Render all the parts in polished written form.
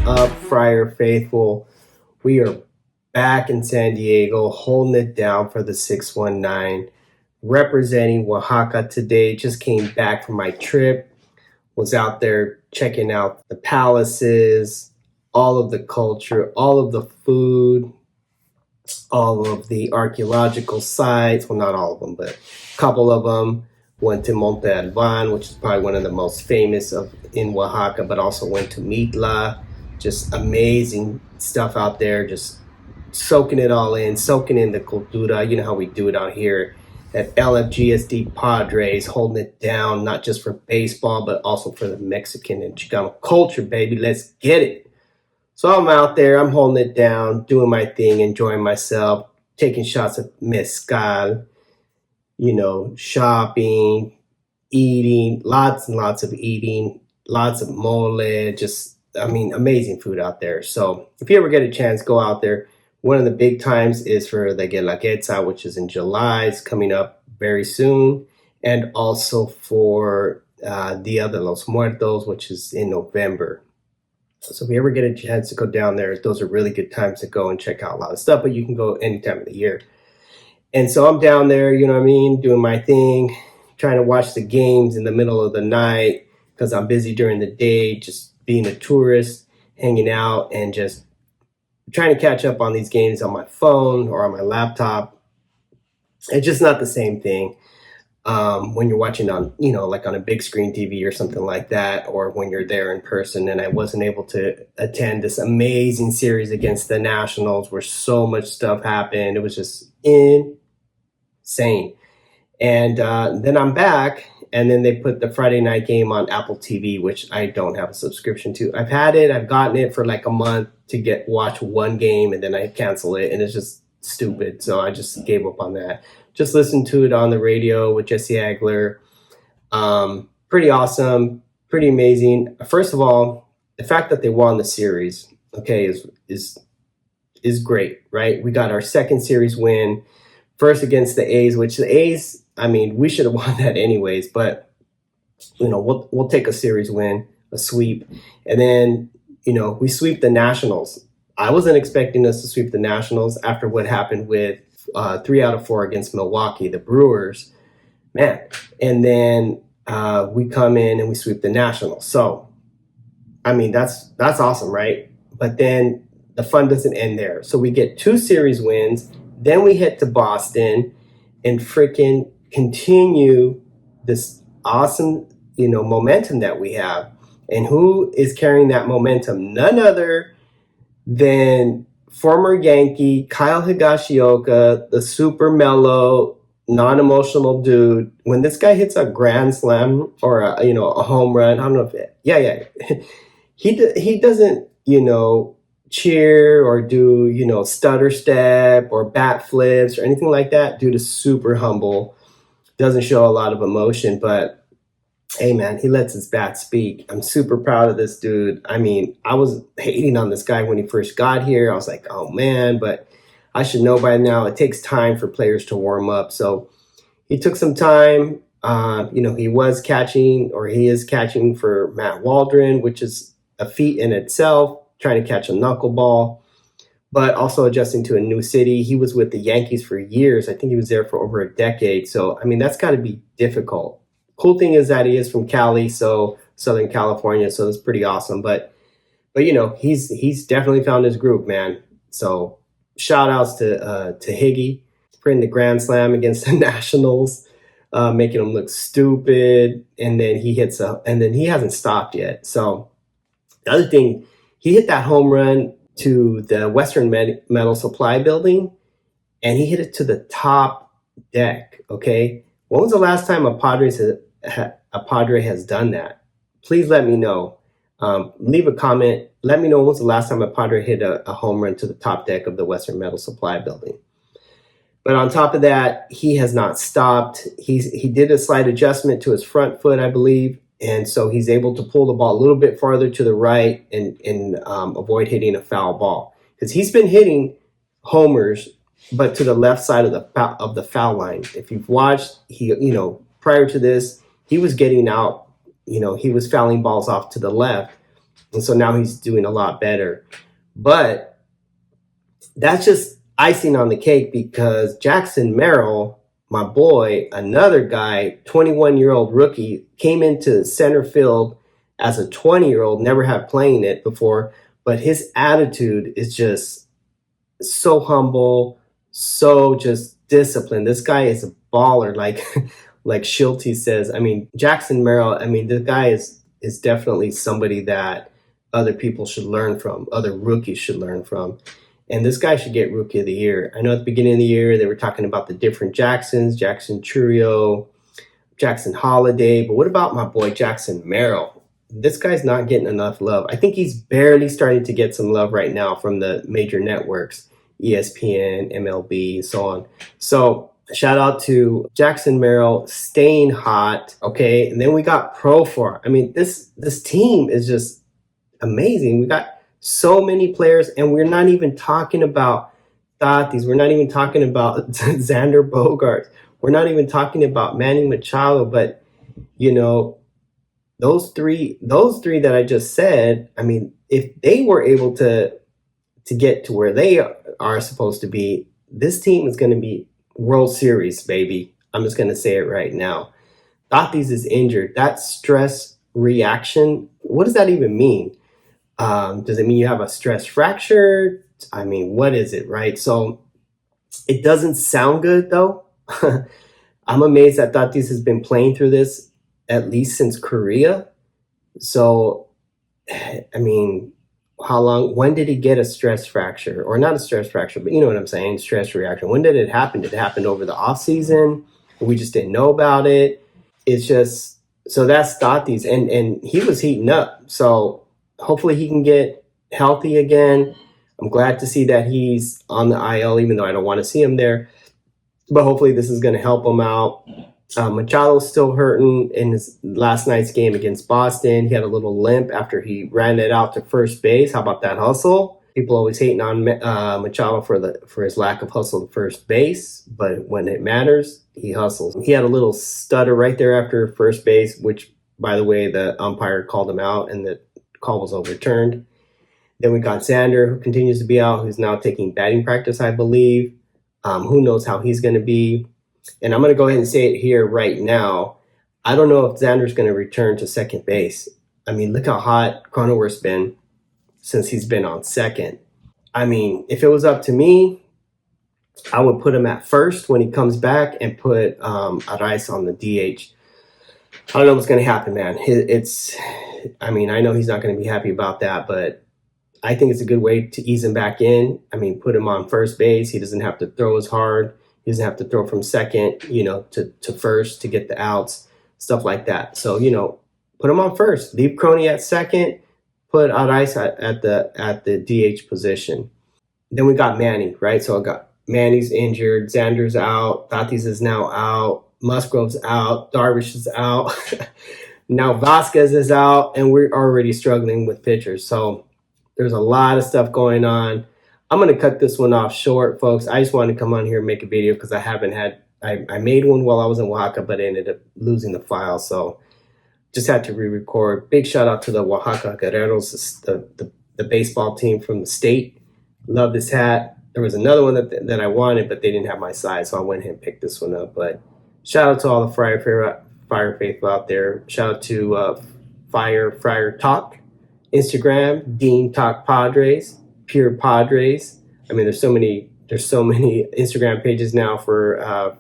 up, Friar Faithful? We are back in San Diego, holding it down for the 619, representing Oaxaca today. Just came back from my trip, was out there checking out the palaces, all of the culture, all of the food, all of the archaeological sites. Well, not all of them, but a couple of them. Went to Monte Alban, which is probably one of the most famous in Oaxaca, but also went to Mitla. Just amazing stuff out there, just soaking it all in, soaking in the cultura. You know how we do it out here at LFGSDPadres, holding it down, not just for baseball, but also for the Mexican and Chicano culture, baby. Let's get it. So I'm out there, I'm holding it down, doing my thing, enjoying myself, taking shots of mezcal, shopping, eating, lots and lots of eating, lots of mole, amazing food out there. So if you ever get a chance, go out there. One of the big times is for the Guelaguetza, which is in July. It's coming up very soon. And also for Dia de los Muertos, which is in November. So if you ever get a chance to go down there, those are really good times to go and check out a lot of stuff, but you can go any time of the year. And so I'm down there, doing my thing, trying to watch the games in the middle of the night because I'm busy during the day, just being a tourist, hanging out, and just trying to catch up on these games on my phone or on my laptop. It's just not the same thing when you're watching on, like on a big screen TV or something like that, or when you're there in person. And I wasn't able to attend this amazing series against the Nationals where so much stuff happened. It was just insane. And then I'm back, and then they put the Friday night game on Apple TV, which I don't have a subscription to. I've had it, I've gotten it for like a month to watch one game, and then I cancel it, and it's just stupid. So I just gave up on that. Just listened to it on the radio with Jesse Agler. Pretty awesome, pretty amazing. First of all, the fact that they won the series, okay, is great, right? We got our second series win, first against the A's, which the A's, we should have won that anyways, but we'll take a series win, a sweep, and then we sweep the Nationals. I wasn't expecting us to sweep the Nationals after what happened with 3 out of 4 against Milwaukee, the Brewers, man. And then we come in and we sweep the Nationals. So, that's awesome, right? But then the fun doesn't end there. So we get 2 series wins. Then we head to Boston and freaking continue this awesome, momentum that we have. And who is carrying that momentum? None other than former Yankee Kyle Higashioka, the super mellow, non-emotional dude. When this guy hits a grand slam or a home run, I don't know if he doesn't cheer or do stutter step or bat flips or anything like that. Dude is super humble, doesn't show a lot of emotion, but hey, man, he lets his bat speak. I'm super proud of this dude. I was hating on this guy when he first got here. I was like, oh, man, but I should know by now. It takes time for players to warm up. So he took some time. He was catching, or he is catching for Matt Waldron, which is a feat in itself, trying to catch a knuckleball, but also adjusting to a new city. He was with the Yankees for years. I think he was there for over a decade. So, that's got to be difficult. Cool thing is that he is from Cali, so Southern California, so it's pretty awesome. But he's definitely found his groove, man. So shout outs to Higgy putting the grand slam against the Nationals, making them look stupid, and then he hasn't stopped yet. So the other thing, he hit that home run to the Western Metal Supply building, and he hit it to the top deck. Okay. When was the last time a Padre has done that? Please let me know. Leave a comment. Let me know when was the last time a Padre hit a home run to the top deck of the Western Metal Supply building. But on top of that, he has not stopped. He did a slight adjustment to his front foot, I believe, and so he's able to pull the ball a little bit farther to the right and avoid hitting a foul ball, because he's been hitting homers, but to the left side of the foul line. If you've watched, prior to this, he was getting out, he was fouling balls off to the left. And so now he's doing a lot better. But that's just icing on the cake, because Jackson Merrill, my boy, another guy, 21-year-old rookie, came into center field as a 20-year-old, never had playing it before, but his attitude is just so humble, so just disciplined. This guy is a baller, like Schulte says. I mean, Jackson Merrill, I mean, the guy is definitely somebody that other people should learn from, other rookies should learn from. And this guy should get Rookie of the Year. I know at the beginning of the year, they were talking about the different Jacksons, Jackson Churio, Jackson Holiday. But what about my boy Jackson Merrill? This guy's not getting enough love. I think he's barely starting to get some love right now from the major networks, ESPN, MLB, so on. So shout out to Jackson Merrill staying hot. Okay. And then we got Profar. I mean, this team is just amazing. We got so many players, and we're not even talking about Tatis. We're not even talking about Xander Bogaerts. We're not even talking about Manny Machado. But, you know, those three that I just said, I mean, if they were able to get to where they are supposed to be, this team is going to be World Series, baby. I'm just going to say it right now. Tatis is injured. That stress reaction, what does that even mean? Does it mean you have a stress fracture? I mean, what is it, right? So it doesn't sound good, though. I'm amazed that Tatis has been playing through this at least since Korea. So, I mean, how long? When did he get a stress fracture? Or not a stress fracture, but you know what I'm saying, stress reaction. When did it happen? Did it happen over the off season? We just didn't know about it. It's just, so that's Tatis, and he was heating up. So hopefully he can get healthy again. I'm glad to see that he's on the IL, even though I don't want to see him there. But hopefully this is going to help him out. Machado's still hurting in his last night's game against Boston. He had a little limp after he ran it out to first base. How about that hustle? People always hating on Machado for his lack of hustle to first base, but when it matters, he hustles. He had a little stutter right there after first base, which, by the way, the umpire called him out, and the call was overturned. Then we got Xander, who continues to be out, who's now taking batting practice, I believe. Who knows how he's going to be. And I'm going to go ahead and say it here right now. I don't know if Xander's going to return to second base. I mean, look how hot Cronenworth's been since he's been on second. I mean, if it was up to me, I would put him at first when he comes back and put Arraez on the DH. I don't know what's going to happen, man. I mean, I know he's not going to be happy about that, but I think it's a good way to ease him back in. I mean, put him on first base. He doesn't have to throw as hard. He doesn't have to throw from second, to first to get the outs, stuff like that. So, put him on first. Leave Crony at second. Put Arraez at the DH position. Then we got Manny, right? So I got Manny's injured. Xander's out. Tatis is now out. Musgrove's out. Darvish is out. Now Vasquez is out, and we're already struggling with pitchers. So there's a lot of stuff going on. I'm going to cut this one off short, folks. I just wanted to come on here and make a video because I made one while I was in Oaxaca, but I ended up losing the file. So just had to re-record. Big shout out to the Oaxaca Guerreros, the baseball team from the state. Love this hat. There was another one that I wanted, but they didn't have my size, so I went ahead and picked this one up. But shout out to all the Fire faithful out there. Shout out to Friar Talk, Instagram, Dean Talk Padres, Pure Padres. I mean, there's so many Instagram pages now for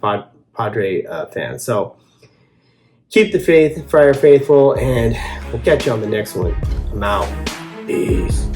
Padre fans. So keep the faith, Friar faithful, and we'll catch you on the next one. I'm out. Peace.